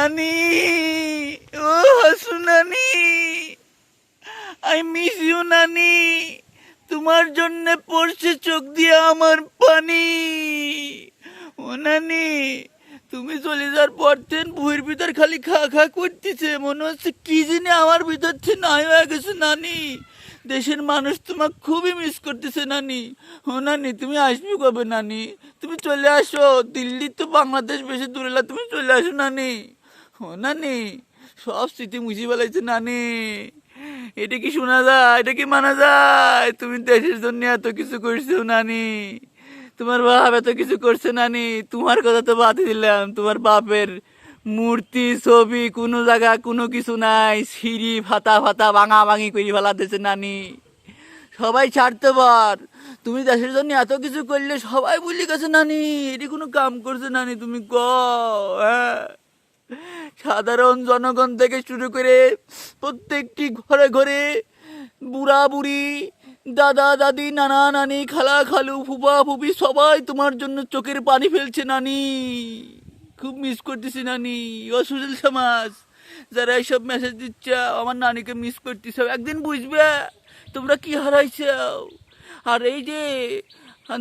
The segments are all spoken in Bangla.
নানি, ও হাসু নানি, আই মিস ইউ নানি। তোমার জন্য পড়ছে চোখ দিয়ে আমার পানি। ও নানি, তুমি চলে যাওয়ার পর থেকে বুয়ের ভিতর খালি খা খা করতেছে, মনে হচ্ছে কি জানি আমার ভিতর থেকে নাই হয়ে গেছে নানি। দেশের মানুষ তোমাকে খুবই মিস করতেছে নানি। ও নানি, তুমি আসবে কবে নানি? তুমি চলে আসো, দিল্লি তো বাংলাদেশ বেশি দূরে না, তুমি চলে আসো নানি। ও নানি, সব স্মৃতি মুছে ফেলাইছে নানি। এটা কি শোনা যায়? এটা কি মানা যায়? তুমি দেশের জন্য এত কিছু করছো নানি, তোমার বাপ এত কিছু করছে নানি। তোমার কথা তো বাদই দিলাম, তোমার বাপের মূর্তি ছবি কোনো জায়গা কোনো কিছু নাই, সিঁড়ি ফাতা ফাতা ভাঙা ভাঙি করে ফেলাতেছে নানি। সবাই ছাড়তে পার, তুমি দেশের জন্য এত কিছু করলে সবাই বলি গেছে নানি, এটি কোনো কাম করছে নানি তুমি ক? হ্যাঁ, সাধারণ জনগণ থেকে শুরু করে প্রত্যেকটি ঘরে ঘরে বুড়া বুড়ি, দাদা দাদি, নানা নানি, খালা খালু, ফুপা ফুপি সবাই তোমার জন্য চোখের পানি ফেলছে নানি। খুব মিস করতেছি নানি। অসুশীল সমাজ যারা এইসব মেসেজ দিচ্ছে, আমার নানিকে মিস করতেছ, একদিন বুঝবে তোমরা কি হারাইছ। আর এই যে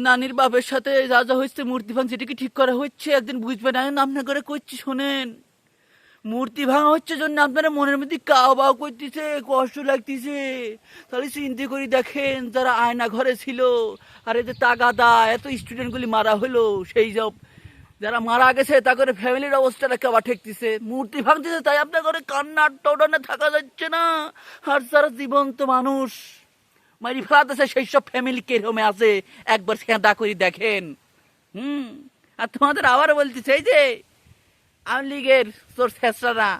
নানির বাপের সাথে যা যা হচ্ছে, মূর্তি ভাঙ, সেটা কি ঠিক করা হচ্ছে? একদিন বুঝবে না। আপনার করে করছি শোনেন, মূর্তি ভাঙা হচ্ছে জন্য আপনারা মনের মধ্যে কাও বাও করতেছে, কষ্ট লাগতেছে। তাহলে চিন্তা করে দেখেন, যারা আয়না ঘরে ছিল, আর এই যে তাগাদা এত স্টুডেন্টগুলি মারা হলো, সেই সব যারা মারা গেছে তা করে ফ্যামিলির অবস্থাটা কেবা ঠেকতেছে, মূর্তি ভাঙতেছে, তাই আপনার ঘরে কান্নার টডনে থাকা যাচ্ছে না। আর যারা জীবন্ত মানুষ মারি ফেলাতেছে, সেই সব ফ্যামিলি কেরমে আছে একবার সেঁদা করে দেখেন। আর তোমাদের আবার বলতেছে, এই যে আওয়ামী লীগের তোর ছেঁচড়ারা,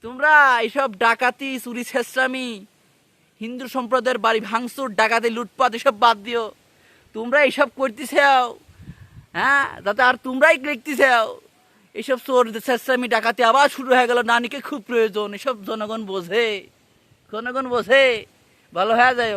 তোমরা এইসব ডাকাতি চুরি ছেঁচড়ামি, হিন্দু সম্প্রদায়ের বাড়ি ভাঙচুর ডাকাতি লুটপাট এসব বাদ দিও। তোমরা এইসব করতেছাও, হ্যাঁ, যাতে আর তোমরাই লিখতেছাও এইসব চোর ছেঁচড়ামি ডাকাতি আবার শুরু হয়ে গেল। নানিকে খুব প্রয়োজন, এসব জনগণ বোঝে, জনগণ বোঝে, ভালো হয়ে যায়।